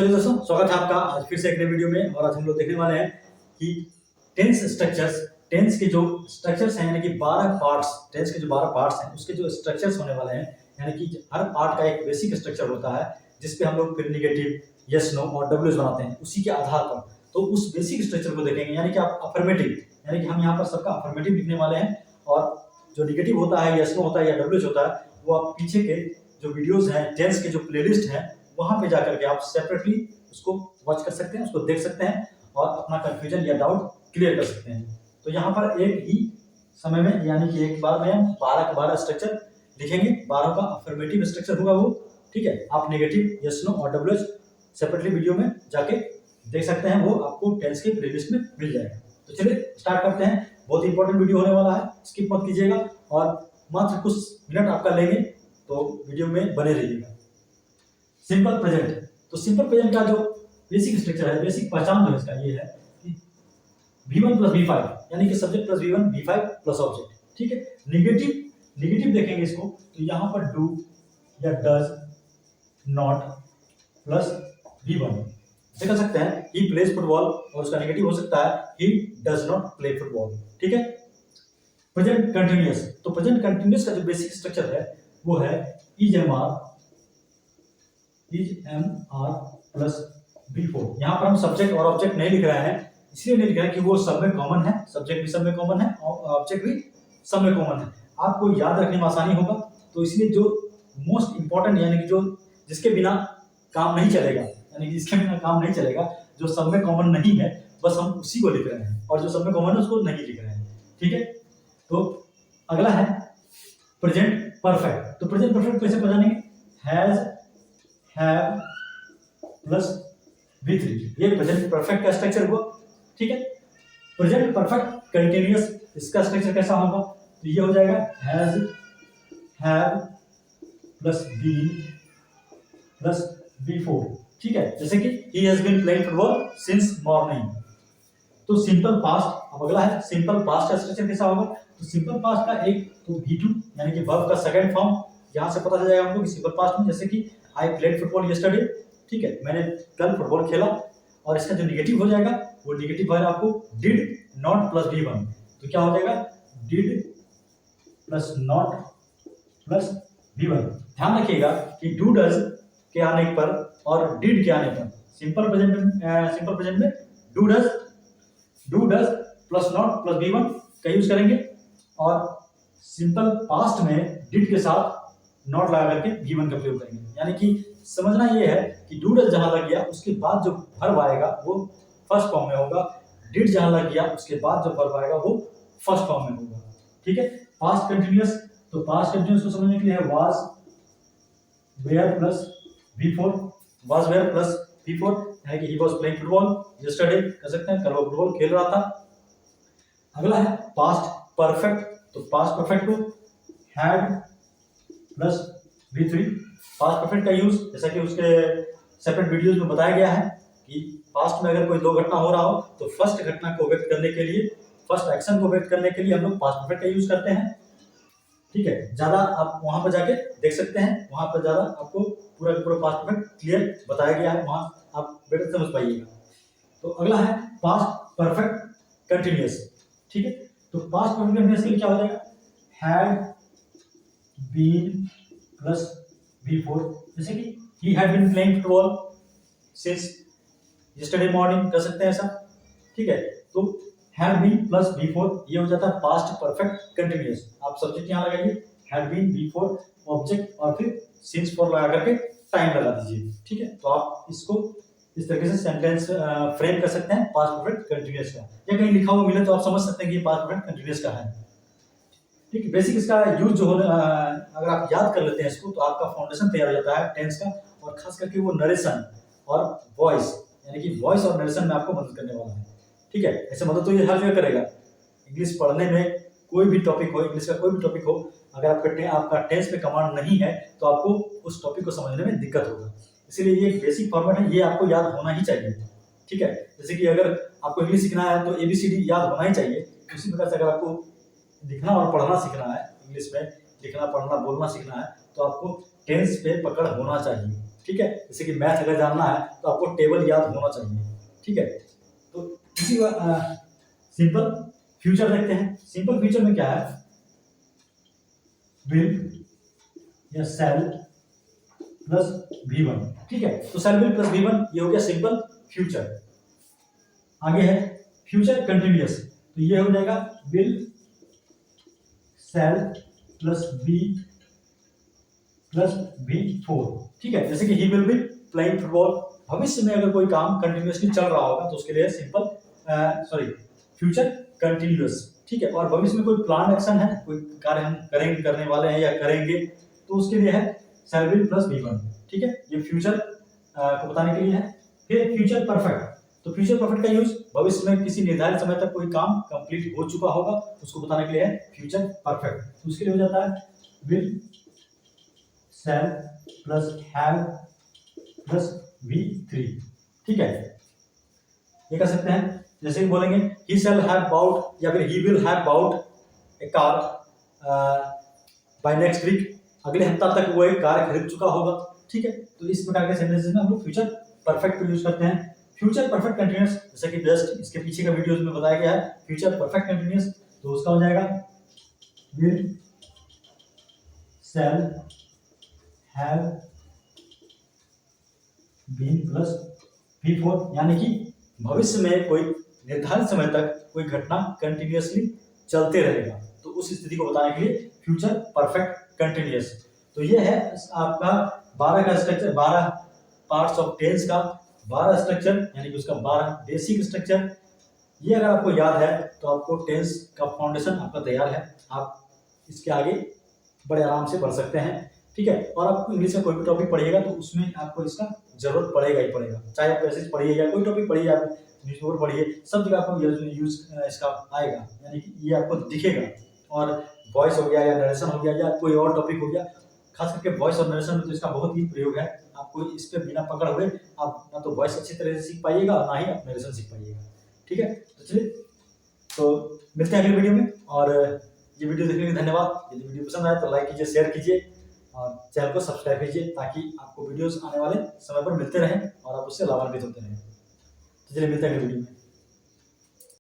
चलिए दोस्तों, स्वागत है आपका आज फिर से एक नए वीडियो में। और आज हम लोग देखने वाले हैं कि टेंस स्ट्रक्चर्स, टेंस के जो स्ट्रक्चर्स हैं, यानी कि 12 पार्ट्स, टेंस के जो 12 पार्ट्स हैं उसके जो स्ट्रक्चर्स होने वाले हैं, यानी कि हर पार्ट का एक बेसिक स्ट्रक्चर होता है जिसपे हम लोग फिर निगेटिव, यस, नो और डब्ल्यूज बनाते हैं उसी के आधार पर। तो उस बेसिक स्ट्रक्चर को देखेंगे, यानी कि आप अफर्मेटिव, यानी कि हम यहाँ पर सबका अफर्मेटिव लिखने वाले हैं। और जो निगेटिव होता है, यस, नो होता है या डब्ल्यूज होता है, वो आप पीछे के जो वीडियोज हैं, टेंस के जो प्लेलिस्ट हैं, वहां पे जाकर के आप सेपरेटली उसको वॉच कर सकते हैं, उसको देख सकते हैं और अपना कंफ्यूजन या डाउट क्लियर कर सकते हैं। तो यहाँ पर एक ही समय में, यानी कि एक बार में हम 12 के 12 स्ट्रक्चर लिखेंगे। 12 का अफर्मेटिव स्ट्रक्चर होगा वो, ठीक है। आप नेगेटिव, यस, नो और डब्ल्यूएच सेपरेटली वीडियो में जाके देख सकते हैं, वो आपको टेंस के प्लेलिस्ट में मिल जाएगा। तो चलिए स्टार्ट करते हैं। बहुत इंपॉर्टेंट वीडियो होने वाला है, स्किप मत कीजिएगा और मात्र कुछ मिनट आपका लेंगे, तो वीडियो में बने रहिएगा। सिंपल प्रेजेंट, तो सिंपल प्रेजेंट का जो बेसिक स्ट्रक्चर है, बेसिक पहचान जो है इसका ये है कि V1 प्लस V5, यानी कि subject plus V1, V5 plus object, ठीक है। निगेटिव देखेंगे इसको, तो यहाँ पर डू या डज नॉट प्लस V1 देख सकते हैं। ही प्लेज फुटबॉल, और उसका नेगेटिव हो सकता है he does not play football, ठीक है। प्रेजेंट कंटिन्यूअस, तो प्रेजेंट कंटिन्यूअस का जो बेसिक स्ट्रक्चर है वो है is M R plus V4। यहाँ पर हम सब्जेक्ट और ऑब्जेक्ट नहीं लिख रहे हैं, इसलिए नहीं लिख रहे हैं कि वो सब में कॉमन है, सब्जेक्ट भी सब में कॉमन है और ऑब्जेक्ट भी सब में कॉमन है, आपको याद रखने में आसानी होगा। तो इसलिए जो मोस्ट इंपॉर्टेंट, यानी कि जो जिसके बिना काम नहीं चलेगा, यानी कि जिसके बिना काम नहीं चलेगा, जो सब में कॉमन नहीं है, बस हम उसी को लिख रहे हैं, और जो सब में कॉमन है उसको नहीं लिख रहे हैं, ठीक है। तो अगला है प्रेजेंट परफेक्ट। तो प्रेजेंट परफेक्ट कैसे पहचानेंगे? हैज, हैव प्लस V3, ये प्रेजेंट परफेक्ट का स्ट्रक्चर हुआ, ठीक है। प्रेजेंट परफेक्ट कंटिन्यूअस, इसका स्ट्रक्चर कैसा होगा? तो ये हो जाएगा has, have plus been plus V4, ठीक है। जैसे कि he has been playing football since morning. तो सिंपल पास्ट, अब अगला है सिंपल पास्ट का स्ट्रक्चर कैसा होगा? तो सिंपल पास्ट का एक तो V2, यानी कि वर्ब का सेकंड फॉर्म, यहां से पता चल जाएगा हमको कि सिंपल पास्ट में, जैसे कि आई प्लेड फुटबॉल यस्टरडे, ठीक है, मैंने कल फुटबॉल खेला। और इसका जो निगेटिव हो जाएगा वो निगेटिव है आपको डिड नॉट प्लस V1, तो क्या हो जाएगा? Did plus not plus V1। ध्यान रखिएगा कि डू डज के आने पर और डिड के आने पर सिंपल प्रेजेंट में do does plus not plus V1 का यूज करेंगे, और सिंपल पास्ट में डिड के साथ नॉट लगा करके V1 का प्रयोग करेंगे। यानी कि समझना ये है कि डू डज जहां लग गया उसके बाद जो वर्ब आएगा वो फर्स्ट फॉर्म में होगा, डिड जहां लग गया उसके बाद जो वर्ब आएगा वो फर्स्ट फॉर्म में होगा, ठीक है। पास्ट कंटिन्यूअस, तो पास्ट कंटिन्यूअस को समझने के लिए है was were plus V4, was were plus V4, यानी कि he was playing football yesterday, कह सकते हैं कल वो फुटबॉल खेल रहा था। अगला है पास्ट परफेक्ट, तो पास्ट परफेक्ट को had plus V3, past perfect का यूज जैसा कि उसके सेपरेट वीडियोस में बताया गया है कि पास्ट में अगर कोई दो घटना हो रहा हो तो फर्स्ट घटना को व्यक्त करने के लिए, फर्स्ट एक्शन को व्यक्त करने के लिए हम लोग पास्ट परफेक्ट का यूज करते हैं, ठीक है। ज्यादा आप वहां पर जाके देख सकते हैं, वहां पर ज्यादा आपको पूरा पास्ट परफेक्ट क्लियर बताया गया है, वहां आप बेटर समझ पाइएगा। तो अगला है पास्ट परफेक्ट कंटिन्यूअस, ठीक है। तो पास्ट परफेक्ट कंटिन्यूअस के लिए क्या हो जाएगा? हैड बीन प्लस V4, जैसे कि he had been playing football since yesterday morning, कर सकते हैं ऐसा, ठीक है। तो had been plus V4 ये हो जाता है पास्ट परफेक्ट कंटिन्यूअस। आप सब्जेक्ट यहाँ लगाइए had been V4 ऑब्जेक्ट और फिर since for लगा करके टाइम लगा दीजिए, ठीक है। तो आप इसको इस तरीके से सेंटेंस फ्रेम कर सकते हैं पास्ट परफेक्ट कंटिन्यूअस का, या कहीं लिखा हुआ मिले तो आप समझ सकते हैं कि ये पास्ट परफेक्ट कंटिन्यूअस का है, ठीक है। बेसिक इसका यूज जो अगर आप याद कर लेते हैं इसको, तो आपका फाउंडेशन तैयार हो जाता है टेंस का, और खास करके वो नरेशन और वॉइस, यानी कि वॉइस और नरेशन में आपको मदद करने वाला है, ठीक है। ऐसे मदद तो ये हर जगह करेगा। इंग्लिश पढ़ने में कोई भी टॉपिक हो, इंग्लिश का कोई भी टॉपिक हो, अगर आपका टेंस में कमांड नहीं है तो आपको उस टॉपिक को समझने में दिक्कत होगा। इसीलिए ये एक बेसिक फॉर्मेट है, ये आपको याद होना ही चाहिए, ठीक है। जैसे कि अगर आपको इंग्लिश सीखना है तो ABCD याद होना ही चाहिए, उसी प्रकार से अगर आपको लिखना और पढ़ना सीखना है, इंग्लिश में लिखना पढ़ना बोलना सीखना है, तो आपको टेंस पे पकड़ होना चाहिए, ठीक है। जैसे कि मैथ अगर जानना है तो आपको टेबल याद होना चाहिए, ठीक है। तो इसी सिंपल फ्यूचर देखते हैं। सिंपल फ्यूचर में क्या है, विल या सेल प्लस V1, ठीक है। तो सेल विल प्लस V1 ये हो गया सिंपल फ्यूचर। आगे है फ्यूचर कंटिन्यूअस, तो ये हो जाएगा will shall plus be plus V4, ठीक है। जैसे कि he will be playing football, भविष्य में अगर कोई काम कंटिन्यूअसली चल रहा होगा तो उसके लिए सिंपल फ्यूचर कंटिन्यूअस, ठीक है। और भविष्य में कोई प्लान एक्शन है, कोई कार्य हम करेंगे, करने वाले हैं या करेंगे, तो उसके लिए है सेल विल प्लस V1, ठीक है। ये फ्यूचर को बताने के लिए है। फिर फ्यूचर परफेक्ट, तो फ्यूचर परफेक्ट का यूज भविष्य में किसी निर्धारित समय तक कोई काम कंप्लीट हो चुका होगा उसको बताने के लिए है फ्यूचर परफेक्ट। तो उसके लिए हो जाता है will shall plus have plus V3, ठीक है। ये कर सकते हैं, जैसे कि बोलेंगे ही शैल हैव बाउट या फिर he will have bought a car by next week, अगले हफ्ता तक वो एक कार खरीद चुका होगा, ठीक है। तो इस प्रकार के सेंटेंसेस में हम लोग फ्यूचर परफेक्ट को यूज करते हैं। फ्यूचर परफेक्ट कंटीन्यूअस, जैसे कि जस्ट इसके पीछे का वीडियोस में बताया गया है फ्यूचर परफेक्ट कंटीन्यूअस, तो उसका हो जाएगा will shall have been plus V4, यानी कि भविष्य में कोई निर्धारित समय तक कोई घटना कंटिन्यूअसली चलते रहेगा, तो उस स्थिति को बताने के लिए फ्यूचर परफेक्ट कंटिन्यूअस। तो ये है आपका 12 का स्ट्रक्चर, 12 पार्ट्स ऑफ टेंस का 12 स्ट्रक्चर, यानी कि उसका 12 बेसिक स्ट्रक्चर। ये अगर आपको याद है तो आपको टेंस का फाउंडेशन आपका तैयार है, आप इसके आगे बड़े आराम से बढ़ सकते हैं, ठीक है। और आप इंग्लिश में कोई भी टॉपिक पढ़िएगा तो उसमें आपको इसका जरूरत पड़ेगा ही पड़ेगा, चाहे आप पैसेज पढ़िए या कोई टॉपिक पढ़िए, आप न्यूज़पेपर पढ़िए, सब जगह आपको यूज इसका आएगा, यानी कि ये आपको दिखेगा। और वॉइस हो गया या नरेशन हो गया या कोई और टॉपिक हो गया, खास करके वॉइस और नरेशन में तो इसका बहुत ही प्रयोग है। आपको इस पे बिना पकड़ हुए आप ना तो वॉइस अच्छी तरह से सीख पाइएगा और ना ही आप नरेशन सीख पाइएगा, ठीक है। तो चलिए, तो मिलते हैं अगले वीडियो में, और ये वीडियो देखने के लिए धन्यवाद। यदि वीडियो पसंद आए तो लाइक कीजिए, शेयर कीजिए और चैनल को सब्सक्राइब कीजिए, ताकि आपको वीडियोस आने वाले समय पर मिलते रहें और आप उससे लाभान्वित होते रहें। तो चलिए मिलते हैं अगले वीडियो में।